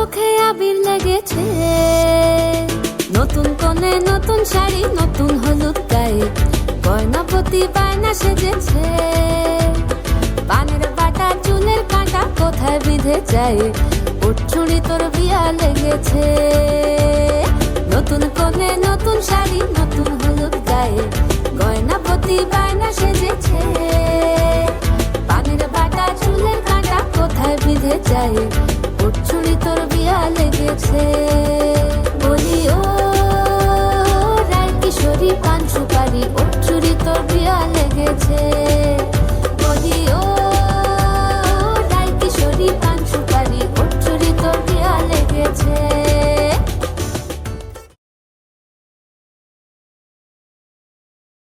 চোখে আবির লেগেছে, নতুন কোণে নতুন শাড়ি নতুন হলুদ গায়ে, গয়নাপতি বায়না সেজেছে। পানের বাটা চুলের কাঁটা কোথায় বিঁধে যায়, ওর চুড়ি তোর বিয়া লেগেছে। নতুন কোণে নতুন শাড়ি নতুন হলুদ গায়ে, গয়নাপতি বায়না সেজেছে। পানের বাটা চুলের কাঁটা কোথায় বিঁধে যায়, ওর চুড়ি তোর বিয়া লেগেছে। বলি ও রায় কিশোরী পান সুপারি, ওর